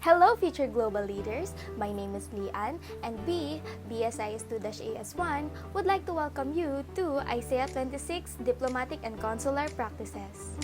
Hello, future global leaders. My name is Lian, and BSIS 2-AS1 would like to welcome you to ISAIA 26 Diplomatic and Consular Practices.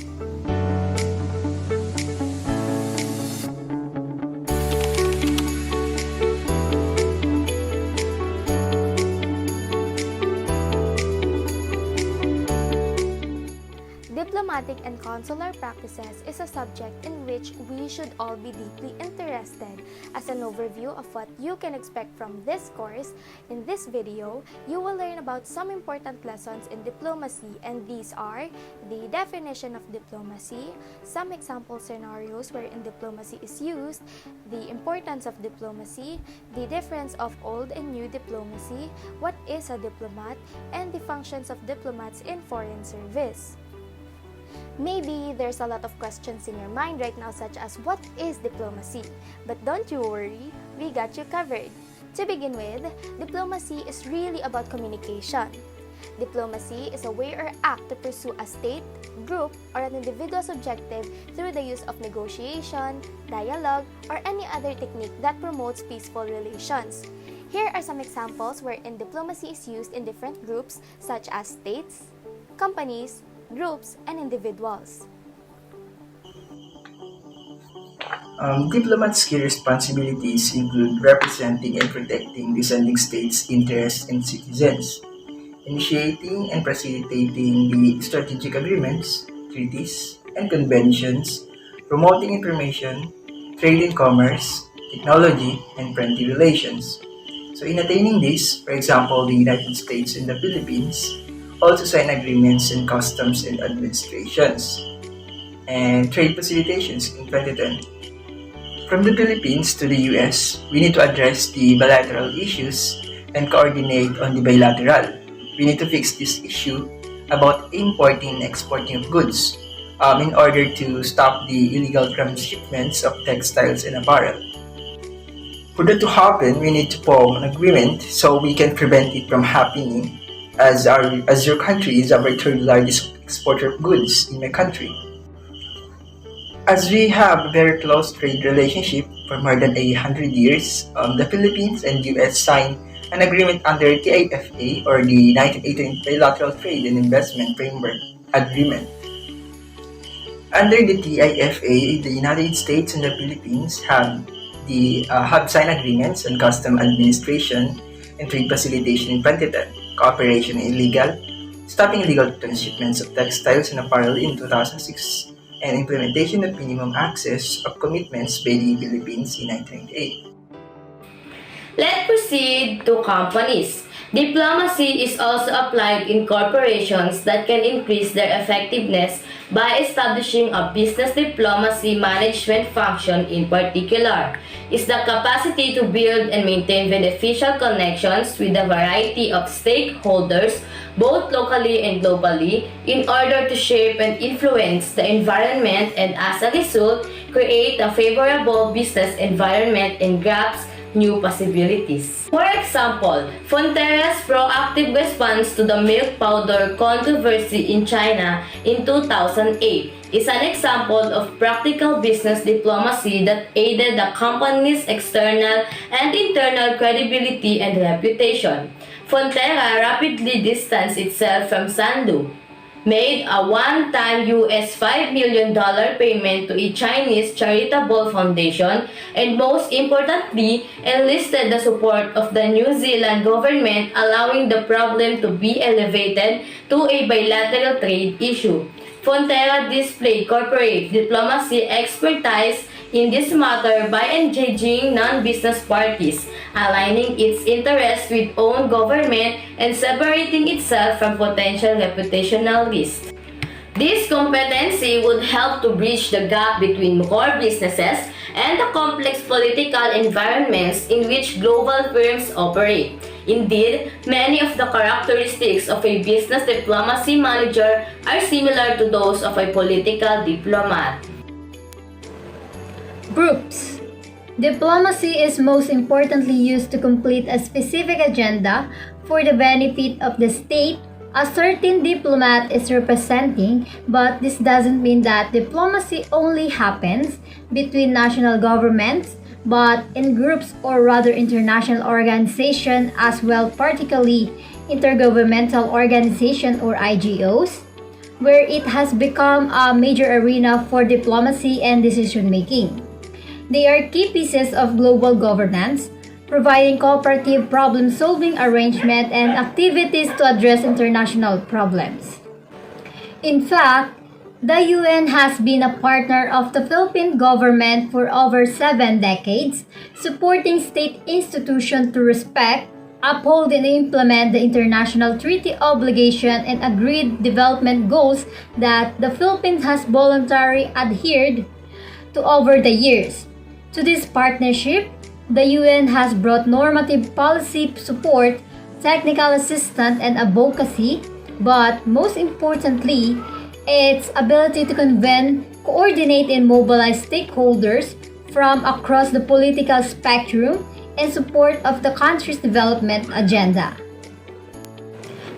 Diplomatic and consular practices is a subject in which we should all be deeply interested. As an overview of what you can expect from this course, in this video, you will learn about some important lessons in diplomacy, and these are the definition of diplomacy, some example scenarios wherein diplomacy is used, the importance of diplomacy, the difference of old and new diplomacy, what is a diplomat, and the functions of diplomats in foreign service. Maybe there's a lot of questions in your mind right now, such as what is diplomacy? But don't you worry, we got you covered. To begin with, diplomacy is really about communication. Diplomacy is a way or act to pursue a state, group, or an individual's objective through the use of negotiation, dialogue, or any other technique that promotes peaceful relations. Here are some examples wherein diplomacy is used in different groups such as states, companies, groups, and individuals. Diplomats' key responsibilities include representing and protecting the sending state's interests and citizens, initiating and facilitating the strategic agreements, treaties, and conventions, promoting information, trade and commerce, technology, and friendly relations. So in attaining this, for example, the United States and the Philippines also sign agreements in customs and administrations and trade facilitations in 2010. From the Philippines to the US, we need to address the bilateral issues and coordinate on the bilateral. We need to fix this issue about importing and exporting of goods in order to stop the illegal transshipments of textiles and apparel. For that to happen, we need to form an agreement so we can prevent it from happening, as your country is our third largest exporter of goods in my country. As we have a very close trade relationship for more than 100 years, the Philippines and US signed an agreement under TIFA, or the 1918 Bilateral Trade and Investment Framework Agreement. Under the TIFA, the United States and the Philippines have signed agreements on custom administration and trade facilitation in 2010, cooperation in stopping illegal transshipments of textiles and apparel in 2006, and implementation of minimum access of commitments by the Philippines in 1998. Let's proceed to companies. Diplomacy is also applied in corporations that can increase their effectiveness by establishing a business diplomacy management function. In particular, is the capacity to build and maintain beneficial connections with a variety of stakeholders, both locally and globally, in order to shape and influence the environment and, as a result, create a favorable business environment and grasp new possibilities. For example, Fonterra's proactive response to the milk powder controversy in China in 2008 is an example of practical business diplomacy that aided the company's external and internal credibility and reputation. Fonterra rapidly distanced itself from Sandu, made a one-time $5 million payment to a Chinese charitable foundation, and most importantly, enlisted the support of the New Zealand government, allowing the problem to be elevated to a bilateral trade issue. Fonterra displayed corporate diplomacy expertise in this matter by engaging non-business parties, aligning its interests with own government, and separating itself from potential reputational risks. This competency would help to bridge the gap between core businesses and the complex political environments in which global firms operate. Indeed, many of the characteristics of a business diplomacy manager are similar to those of a political diplomat. Groups. Diplomacy is most importantly used to complete a specific agenda for the benefit of the state a certain diplomat is representing, but this doesn't mean that diplomacy only happens between national governments, but in groups or rather international organizations as well, particularly intergovernmental organization or IGOs, where it has become a major arena for diplomacy and decision making. They are key pieces of global governance, providing cooperative problem-solving arrangement and activities to address international problems. In fact, the UN has been a partner of the Philippine government for over 7 decades, supporting state institutions to respect, uphold and implement the international treaty obligation and agreed development goals that the Philippines has voluntarily adhered to over the years. To this partnership, the UN has brought normative policy support, technical assistance, and advocacy, but most importantly, its ability to convene, coordinate, and mobilize stakeholders from across the political spectrum in support of the country's development agenda.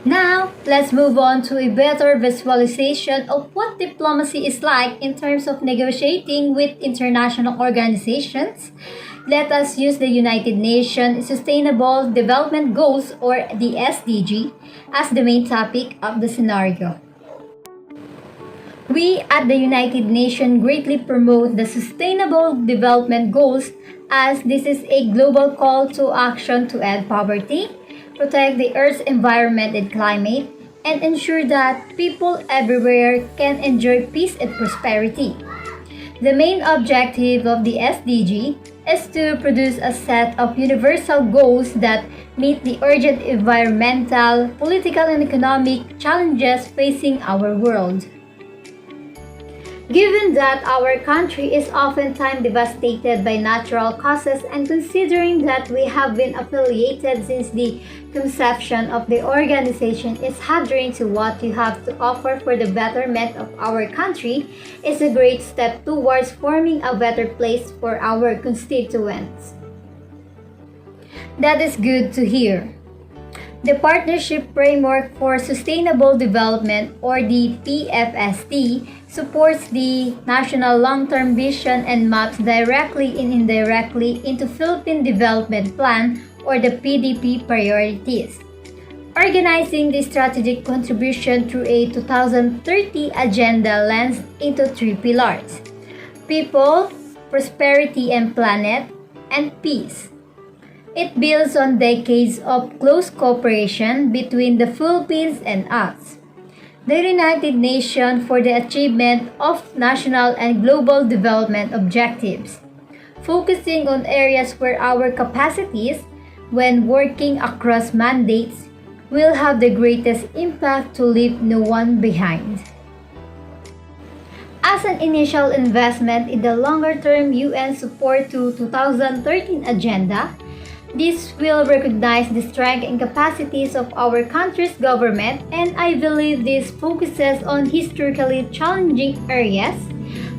Now, let's move on to a better visualization of what diplomacy is like in terms of negotiating with international organizations. Let us use the United Nations Sustainable Development Goals or the SDG as the main topic of the scenario. We at the United Nations greatly promote the Sustainable Development Goals as this is a global call to action to end poverty, protect the Earth's environment and climate, and ensure that people everywhere can enjoy peace and prosperity. The main objective of the SDG is to produce a set of universal goals that meet the urgent environmental, political, and economic challenges facing our world. Given that our country is oftentimes devastated by natural causes and considering that we have been affiliated since the conception of the organization is adhering to what you have to offer for the betterment of our country is a great step towards forming a better place for our constituents. That is good to hear. The Partnership Framework for Sustainable Development or the PFSD supports the national long-term vision and maps directly and indirectly into Philippine Development Plan or the PDP priorities, organizing the strategic contribution through a 2030 agenda lens into 3 pillars: people, prosperity and planet, and peace. It builds on decades of close cooperation between the Philippines and us, the United Nations for the achievement of national and global development objectives, focusing on areas where our capacities, when working across mandates, will have the greatest impact to leave no one behind. As an initial investment in the longer-term UN support to 2013 agenda, this will recognize the strength and capacities of our country's government, and I believe this focuses on historically challenging areas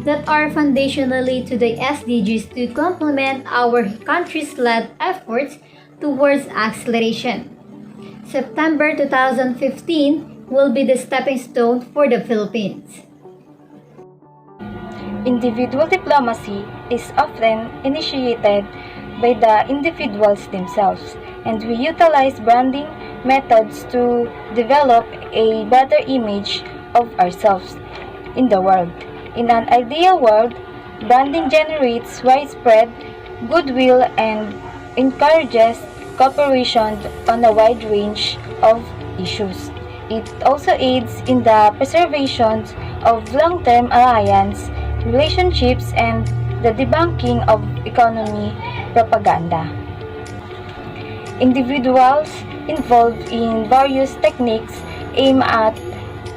that are foundationally to the SDGs to complement our country's led efforts towards acceleration. September 2015 will be the stepping stone for the Philippines. Individual diplomacy is often initiated by the individuals themselves, and we utilize branding methods to develop a better image of ourselves in the world. In an ideal world, branding generates widespread goodwill and encourages cooperation on a wide range of issues. It also aids in the preservation of long-term alliance relationships and the debunking of economy propaganda. Individuals involved in various techniques aim at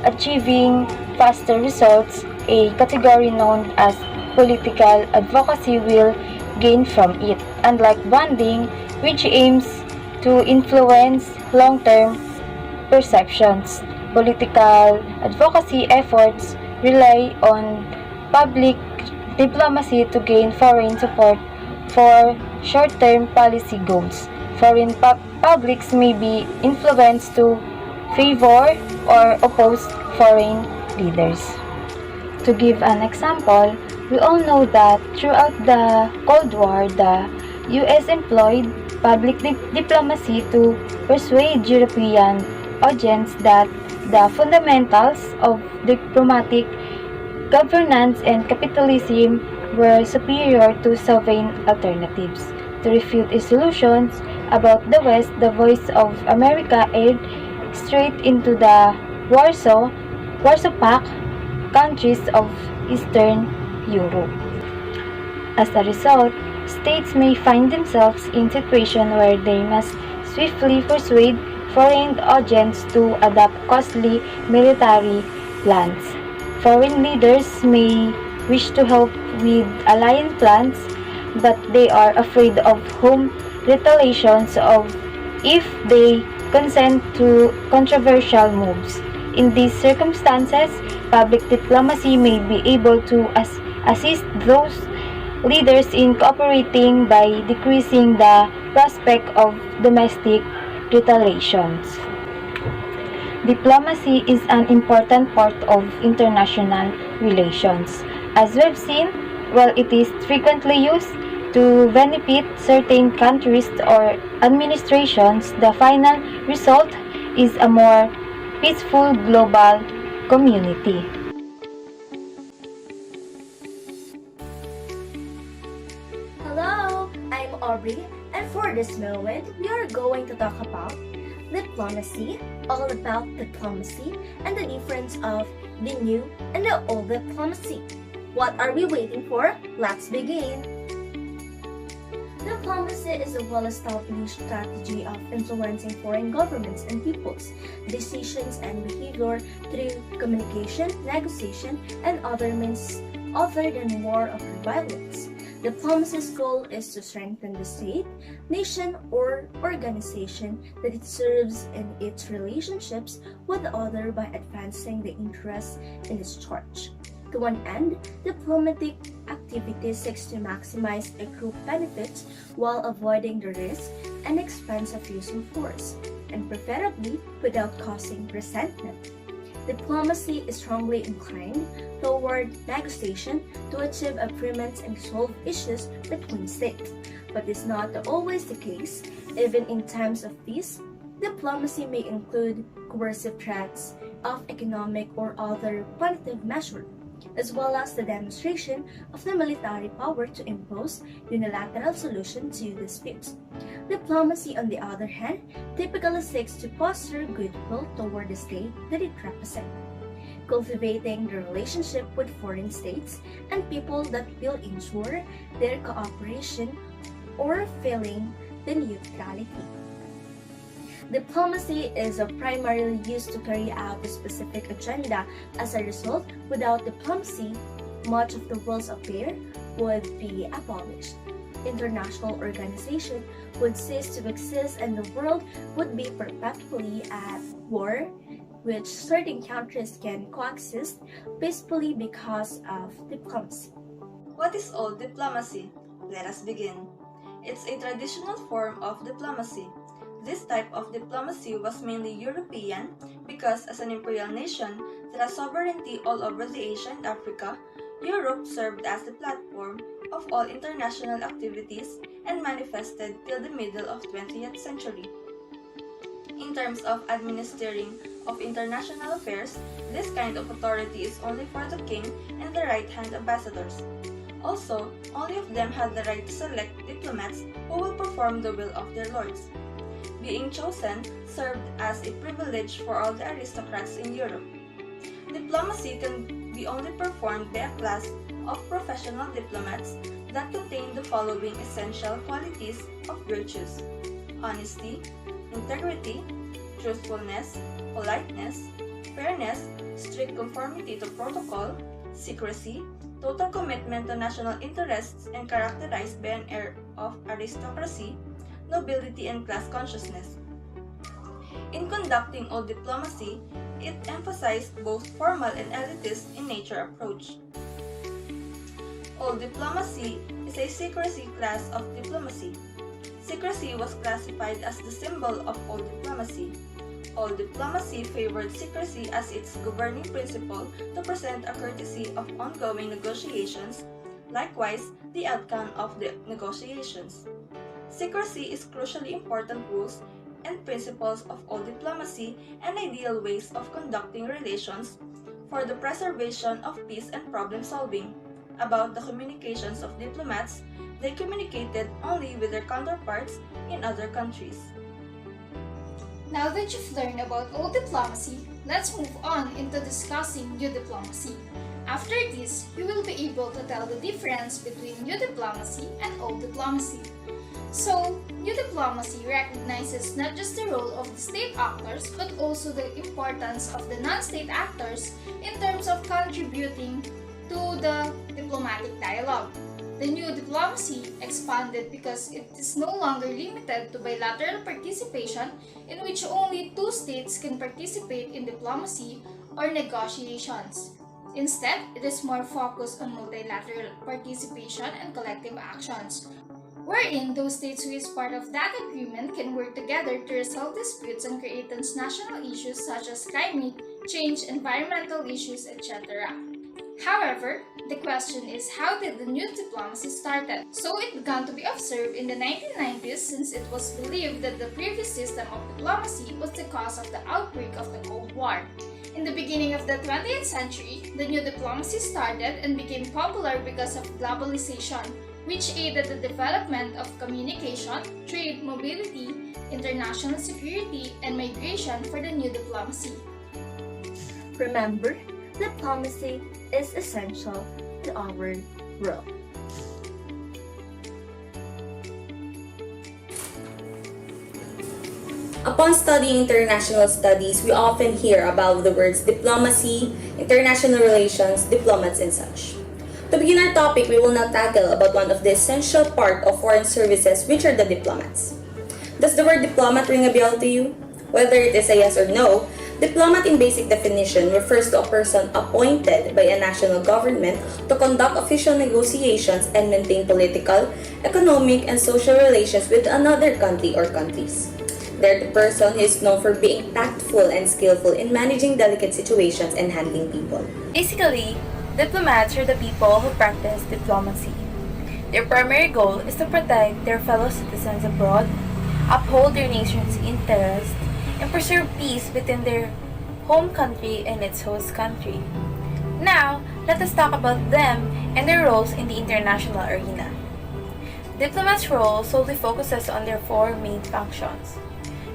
achieving faster results. A category known as political advocacy will gain from it, unlike branding, which aims to influence long-term perceptions. Political advocacy efforts rely on public diplomacy to gain foreign support for short-term policy goals. Foreign publics may be influenced to favor or oppose foreign leaders. To give an example, We all know that throughout the Cold War, the US employed public diplomacy to persuade European audience that the fundamentals of diplomatic governance and capitalism were superior to sovereign alternatives. To refute its illusions about the West, the Voice of America aired straight into the Warsaw Pact countries of Eastern Europe. As a result, states may find themselves in situations where they must swiftly persuade foreign audience to adopt costly military plans. Foreign leaders may wish to help with alliance plans, but they are afraid of home retaliations if they consent to controversial moves. In these circumstances, public diplomacy may be able to assist those leaders in cooperating by decreasing the prospect of domestic retaliations. Diplomacy is an important part of international relations. As we've seen, while it is frequently used to benefit certain countries or administrations, the final result is a more peaceful global community. Hello, I'm Aubrey, and for this moment, we are going to talk about diplomacy, all about diplomacy, and the difference of the new and the old diplomacy. What are we waiting for? Let's begin. Diplomacy is a well-established strategy of influencing foreign governments and peoples' decisions and behavior through communication, negotiation, and other means other than war or violence. Diplomacy's goal is to strengthen the state, nation, or organization that it serves in its relationships with others by advancing the interests in its charge. To one end, diplomatic activity seeks to maximize a group benefits while avoiding the risk and expense of using force, and preferably without causing resentment. Diplomacy is strongly inclined toward negotiation to achieve agreements and resolve issues between states, but is not always the case. Even in times of peace, diplomacy may include coercive threats of economic or other punitive measures, as well as the demonstration of the military power to impose unilateral solutions to disputes. Diplomacy, on the other hand, typically seeks to foster goodwill toward the state that it represents, cultivating the relationship with foreign states and people that will ensure their cooperation or feeling the neutrality. Diplomacy is primarily used to carry out a specific agenda. As a result, without diplomacy, much of the world's affairs would be abolished. International organization would cease to exist and the world would be perpetually at war, which certain countries can coexist peacefully because of diplomacy. What is old diplomacy? Let us begin. It's a traditional form of diplomacy. This type of diplomacy was mainly European because, as an imperial nation that has sovereignty all over the Asia and Africa, Europe served as the platform of all international activities and manifested till the middle of 20th century. In terms of administering of international affairs, this kind of authority is only for the king and the right-hand ambassadors. Also, only of them had the right to select diplomats who will perform the will of their lords. Being chosen served as a privilege for all the aristocrats in Europe. Diplomacy can be only performed by a class of professional diplomats that contain the following essential qualities of virtues: honesty, integrity, truthfulness, politeness, fairness, strict conformity to protocol, secrecy, total commitment to national interests and characterized by an air of aristocracy, nobility, and class consciousness. In conducting old diplomacy, it emphasized both formal and elitist in nature approach. Old diplomacy is a secrecy class of diplomacy. Secrecy was classified as the symbol of old diplomacy. Old diplomacy favored secrecy as its governing principle to present a courtesy of ongoing negotiations likewise the outcome of the negotiations. Secrecy is crucially important rules and principles of all diplomacy and ideal ways of conducting relations for the preservation of peace and problem solving. About the communications of diplomats, they communicated only with their counterparts in other countries. Now that you've learned about old diplomacy, let's move on into discussing new diplomacy. After this, you will be able to tell the difference between new diplomacy and old diplomacy. So, new diplomacy recognizes not just the role of the state actors but also the importance of the non-state actors in terms of contributing to the diplomatic dialogue. The new diplomacy expanded because it is no longer limited to bilateral participation in which only two states can participate in diplomacy or negotiations. Instead, it is more focused on multilateral participation and collective actions, wherein those states who is part of that agreement can work together to resolve disputes and create transnational issues such as climate change, environmental issues, etc. However, the question is, how did the new diplomacy started? So it began to be observed in the 1990s since it was believed that the previous system of diplomacy was the cause of the outbreak of the Cold War. In the beginning of the 20th century, the new diplomacy started and became popular because of globalization, which aided the development of communication, trade, mobility, international security, and migration for the new diplomacy. Remember, diplomacy is essential to our world. Upon studying international studies, we often hear about the words diplomacy, international relations, diplomats, and such. To begin our topic, we will now tackle about one of the essential part of foreign services, which are the diplomats. Does the word diplomat ring a bell to you? Whether it is a yes or no, diplomat in basic definition refers to a person appointed by a national government to conduct official negotiations and maintain political, economic, and social relations with another country or countries. They're the person who is known for being tactful and skillful in managing delicate situations and handling people. Basically, diplomats are the people who practice diplomacy. Their primary goal is to protect their fellow citizens abroad, uphold their nation's interests, and preserve peace within their home country and its host country. Now, let us talk about them and their roles in the international arena. Diplomats' role solely focuses on their four main functions: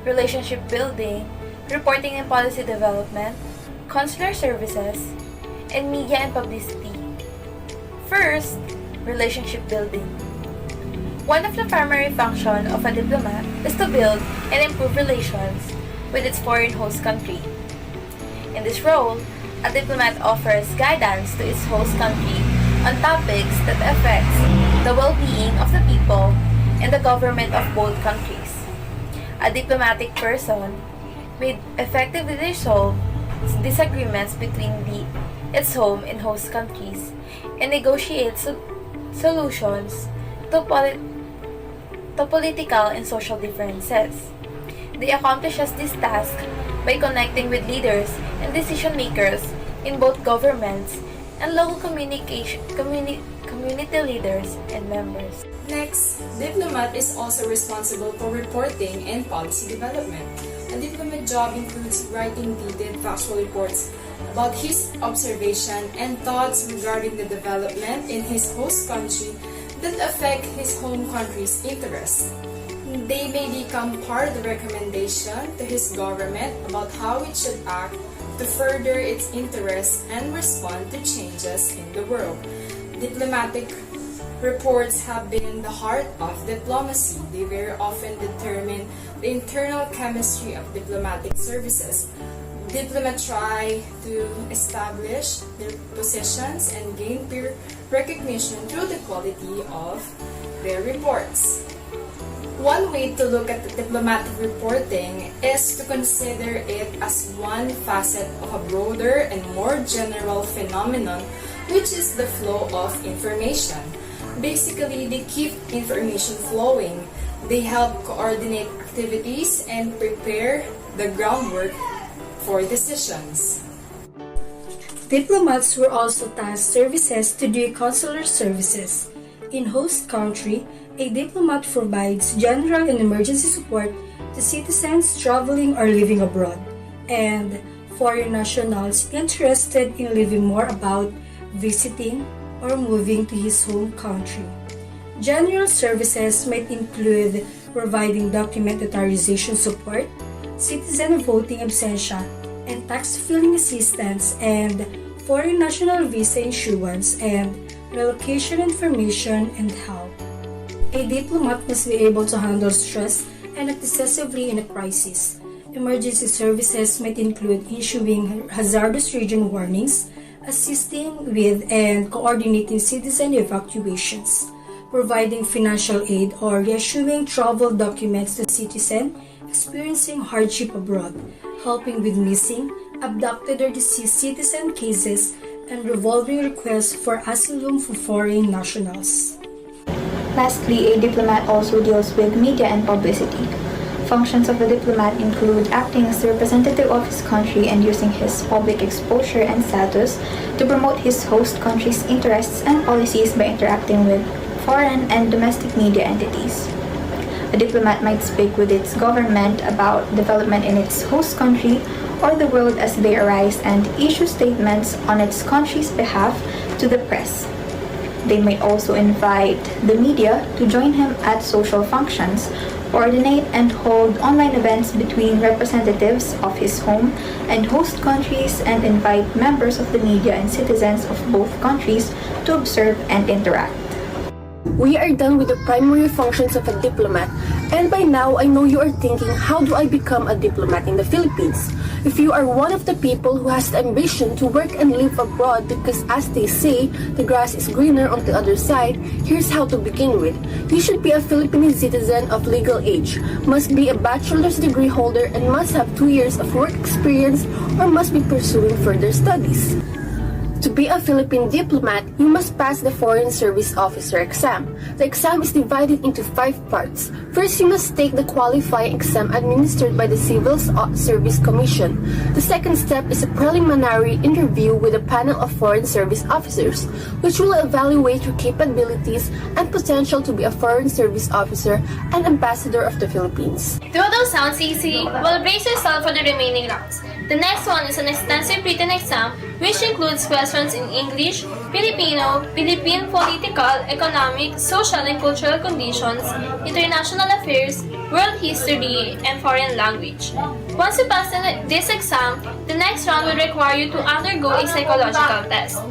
relationship building, reporting and policy development, consular services, and media and publicity. First, relationship building. One of the primary functions of a diplomat is to build and improve relations with its foreign host country. In this role, a diplomat offers guidance to its host country on topics that affects the well-being of the people and the government of both countries. A diplomatic person may effectively resolve disagreements between its home and host countries and negotiate solutions to political and social differences. They accomplishes this task by connecting with leaders and decision makers in both governments and local community leaders and members. Next, diplomat is also responsible for reporting and policy development. A diplomat job includes writing detailed factual reports about his observation and thoughts regarding the development in his host country that affect his home country's interests. They may become part of the recommendation to his government about how it should act to further its interests and respond to changes in the world. Diplomatic reports have been the heart of diplomacy. They very often determine the internal chemistry of diplomatic services. Diplomats try to establish their positions and gain peer recognition through the quality of their reports. One way to look at the diplomatic reporting is to consider it as one facet of a broader and more general phenomenon, which is the flow of information. Basically, they keep information flowing. They help coordinate activities and prepare the groundwork for decisions. Diplomats were also tasked services to do consular services. In host country, a diplomat provides general and emergency support to citizens traveling or living abroad, and foreign nationals interested in learning more about visiting or moving to his home country. General services might include providing document authorization support, citizen voting absentia, and tax filing assistance, and foreign national visa issuance, and relocation information and help. A diplomat must be able to handle stress and act decisively in a crisis. Emergency services might include issuing hazardous region warnings, assisting with and coordinating citizen evacuations, providing financial aid, or reissuing travel documents to citizens experiencing hardship abroad, helping with missing, abducted or deceased citizen cases, and revolving requests for asylum for foreign nationals. Lastly, a diplomat also deals with media and publicity. Functions of a diplomat include acting as the representative of his country and using his public exposure and status to promote his host country's interests and policies by interacting with foreign and domestic media entities. A diplomat might speak with its government about development in its host country or the world as they arise and issue statements on its country's behalf to the press. They may also invite the media to join him at social functions, coordinate and hold online events between representatives of his home and host countries, and invite members of the media and citizens of both countries to observe and interact. We are done with the primary functions of a diplomat, and by now I know you are thinking, how do I become a diplomat in the Philippines? If you are one of the people who has the ambition to work and live abroad because, as they say, the grass is greener on the other side, here's how to begin with. You should be a Filipino citizen of legal age, must be a bachelor's degree holder, and must have 2 years of work experience or must be pursuing further studies. To be a Philippine diplomat, you must pass the Foreign Service Officer exam. The exam is divided into 5 parts. First, you must take the qualifying exam administered by the Civil Service Commission. The second step is a preliminary interview with a panel of Foreign Service officers, which will evaluate your capabilities and potential to be a Foreign Service officer and ambassador of the Philippines. Though those sounds easy, well, brace yourself for the remaining rounds. The next one is an extensive written exam which includes questions in English, Filipino, Philippine political, economic, social and cultural conditions, international affairs, world history, and foreign language. Once you pass this exam, the next round will require you to undergo a psychological test.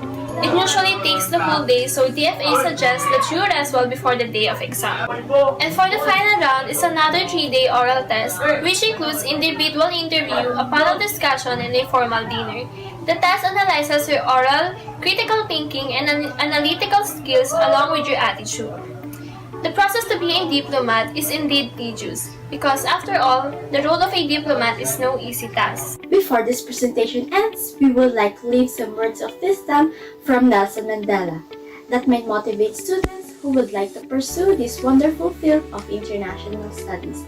It usually takes the whole day, so DFA suggests that you rest well before the day of exam. And for the final round is another 3-day oral test, which includes individual interview, a panel discussion, and a formal dinner. The test analyzes your oral, critical thinking, and analytical skills along with your attitude. The process to be a diplomat is indeed tedious, because after all, the role of a diplomat is no easy task. Before this presentation ends, we would like to leave some words of wisdom from Nelson Mandela that might motivate students who would like to pursue this wonderful field of international studies.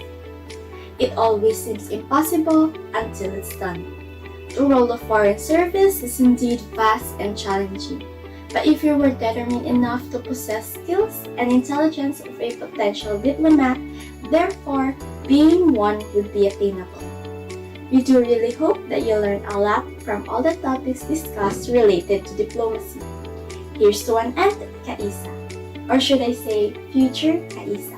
It always seems impossible until it's done. The role of foreign service is indeed vast and challenging. But if you were determined enough to possess skills and intelligence of a potential diplomat, therefore, being one would be attainable. We do really hope that you learn a lot from all the topics discussed related to diplomacy. Here's to an end, Kaisa. Or should I say, future Kaisa.